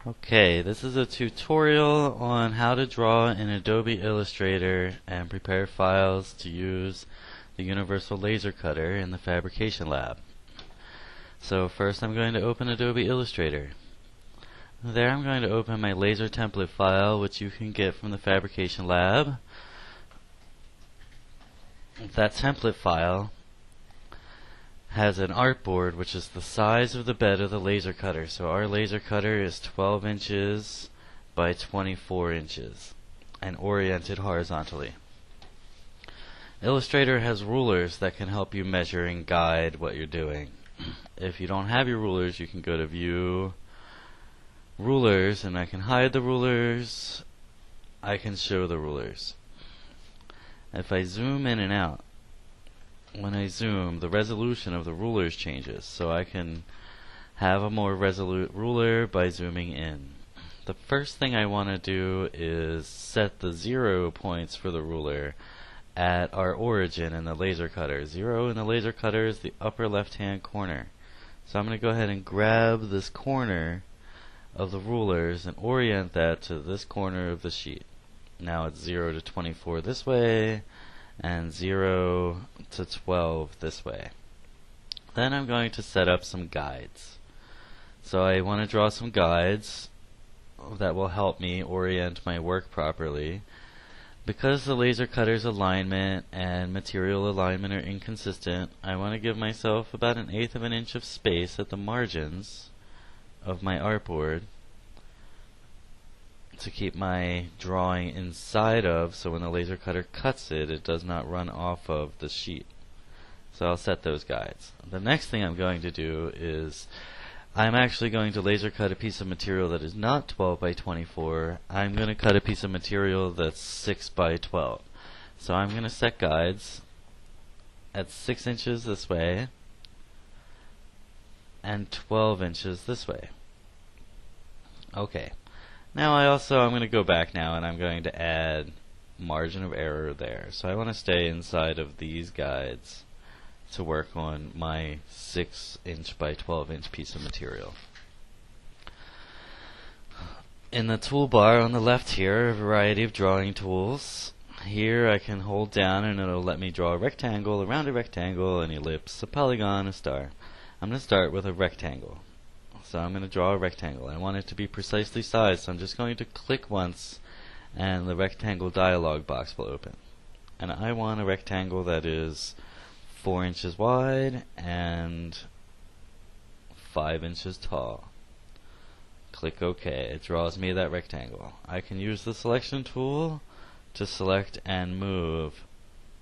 Okay, this is a tutorial on how to draw in Adobe Illustrator and prepare files to use the Universal Laser Cutter in the Fabrication Lab. So first I'm going to open Adobe Illustrator. There I'm going to open my laser template file, which you can get from the Fabrication Lab. That template file has an artboard which is the size of the bed of the laser cutter. So our laser cutter is 12 inches by 24 inches and oriented horizontally. Illustrator has rulers that can help you measure and guide what you're doing. If you don't have your rulers, you can go to View, Rulers, and I can hide the rulers. I can show the rulers. If I zoom in and out, when I zoom, the resolution of the rulers changes, so I can have a more resolute ruler by zooming in. The first thing I want to do is set the 0 points for the ruler at our origin in the laser cutter. 0 in the laser cutter is the upper left hand corner. So I'm going to go ahead and grab this corner of the rulers and orient that to this corner of the sheet. Now it's 0 to 24 this way, and 0 to 12 this way. Then I'm going to set up some guides. So I want to draw some guides that will help me orient my work properly. Because the laser cutter's alignment and material alignment are inconsistent, I want to give myself about 1/8 of an inch of space at the margins of my artboard to keep my drawing inside of, so when the laser cutter cuts it, it does not run off of the sheet. So I'll set those guides. The next thing I'm going to do is I'm actually going to laser cut a piece of material that is not 12 by 24. I'm going to cut a piece of material that's 6 by 12. So I'm going to set guides at 6 inches this way and 12 inches this way. Okay. Now I'm going to go back now and I'm going to add margin of error there. So I want to stay inside of these guides to work on my 6 inch by 12 inch piece of material. In the toolbar on the left here, a variety of drawing tools. Here I can hold down and it'll let me draw a rectangle, a rounded rectangle, an ellipse, a polygon, a star. I'm going to start with a rectangle. So I'm going to draw a rectangle. I want it to be precisely sized, so I'm just going to click once and the rectangle dialog box will open. And I want a rectangle that is 4 inches wide and 5 inches tall. Click OK. It draws me that rectangle. I can use the selection tool to select and move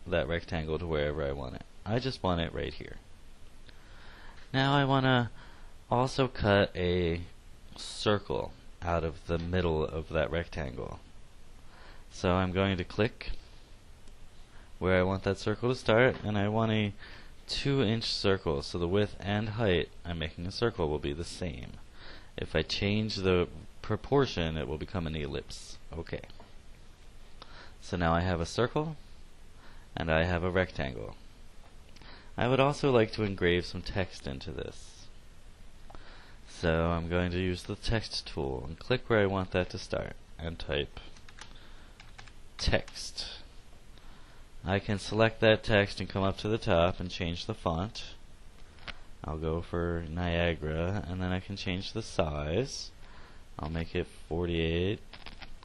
that rectangle to wherever I want it. I just want it right here. Now I want to also cut a circle out of the middle of that rectangle. So I'm going to click where I want that circle to start, and I want a 2-inch circle, so the width and height I'm making a circle will be the same. If I change the proportion, it will become an ellipse. Okay. So now I have a circle and I have a rectangle. I would also like to engrave some text into this. So I'm going to use the text tool and click where I want that to start and type text. I can select that text and come up to the top and change the font. I'll go for Niagara, and then I can change the size. I'll make it 48.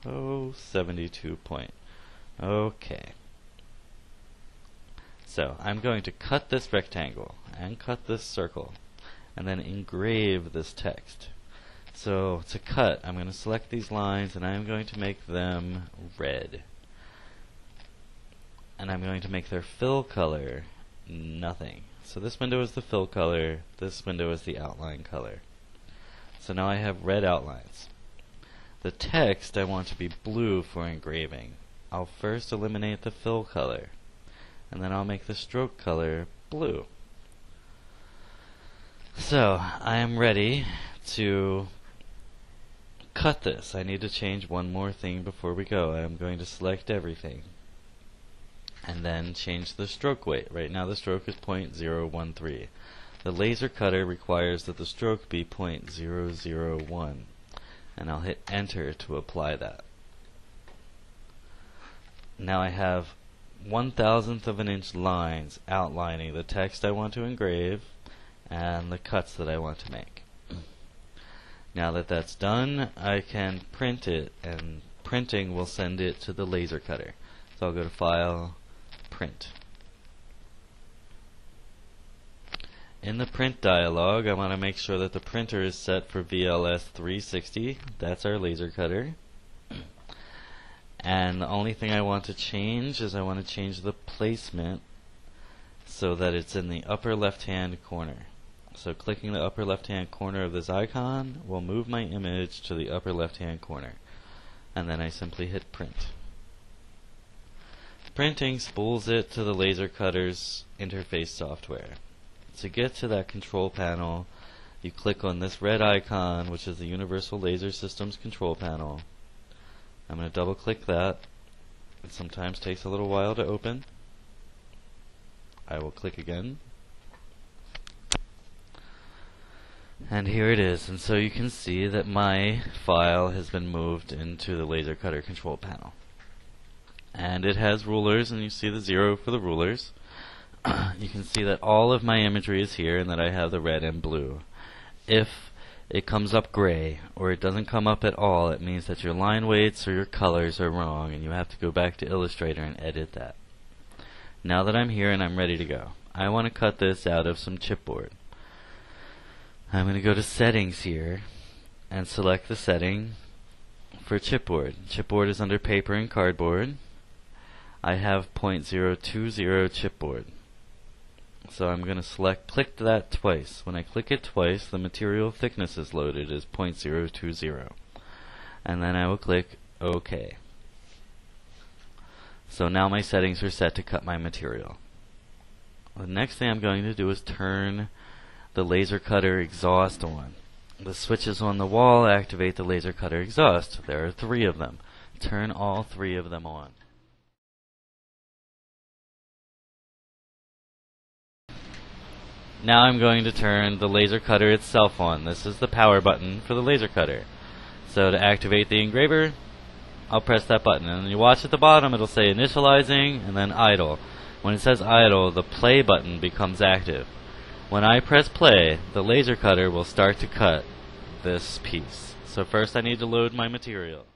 Oh, 72 point. Okay. So I'm going to cut this rectangle and cut this circle and then engrave this text. So to cut, I'm going to select these lines and I'm going to make them red. And I'm going to make their fill color nothing. So this window is the fill color, this window is the outline color. So now I have red outlines. The text I want to be blue for engraving. I'll first eliminate the fill color, and then I'll make the stroke color blue. So I am ready to cut this. I need to change one more thing before we go. I'm going to select everything and then change the stroke weight. Right now the stroke is 0.013. The laser cutter requires that the stroke be 0.001. and I'll hit enter to apply that. Now I have 1/1000th of an inch lines outlining the text I want to engrave and the cuts that I want to make. Now that that's done, I can print it, and printing will send it to the laser cutter. So I'll go to File, Print. In the print dialog, I want to make sure that the printer is set for VLS 360. That's our laser cutter. And the only thing I want to change is I want to change the placement so that it's in the upper left hand corner. So clicking the upper left hand corner of this icon will move my image to the upper left hand corner. And then I simply hit print. Printing spools it to the laser cutter's interface software. To get to that control panel, you click on this red icon, which is the Universal Laser Systems control panel. I'm going to double click that. It sometimes takes a little while to open. I will click again. And here it is. And so you can see that my file has been moved into the laser cutter control panel. And it has rulers, and you see the 0 for the rulers. You can see that all of my imagery is here and that I have the red and blue. If it comes up gray or it doesn't come up at all, it means that your line weights or your colors are wrong and you have to go back to Illustrator and edit that. Now that I'm here and I'm ready to go, I want to cut this out of some chipboard. I'm going to go to Settings here and select the setting for chipboard. Chipboard is under Paper and Cardboard. I have 0.020 chipboard. So I'm going to click that twice. When I click it twice, the material thickness is loaded as 0.020. And then I will click OK. So now my settings are set to cut my material. The next thing I'm going to do is turn the laser cutter exhaust on. The switches on the wall activate the laser cutter exhaust. There are 3 of them. Turn all 3 of them on. Now I'm going to turn the laser cutter itself on. This is the power button for the laser cutter. So to activate the engraver, I'll press that button. And you watch at the bottom, it'll say initializing and then idle. When it says idle, the play button becomes active. When I press play, the laser cutter will start to cut this piece. So first I need to load my material.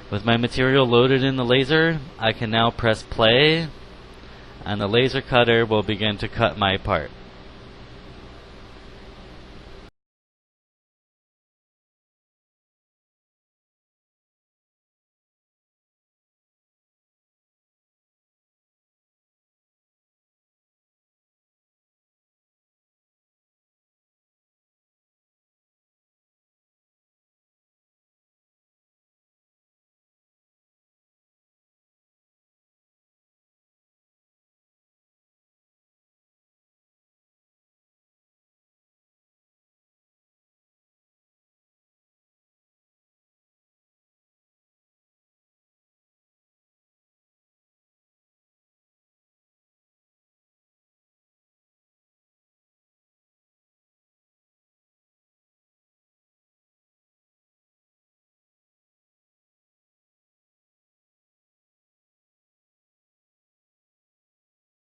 With my material loaded in the laser, I can now press play, and the laser cutter will begin to cut my part.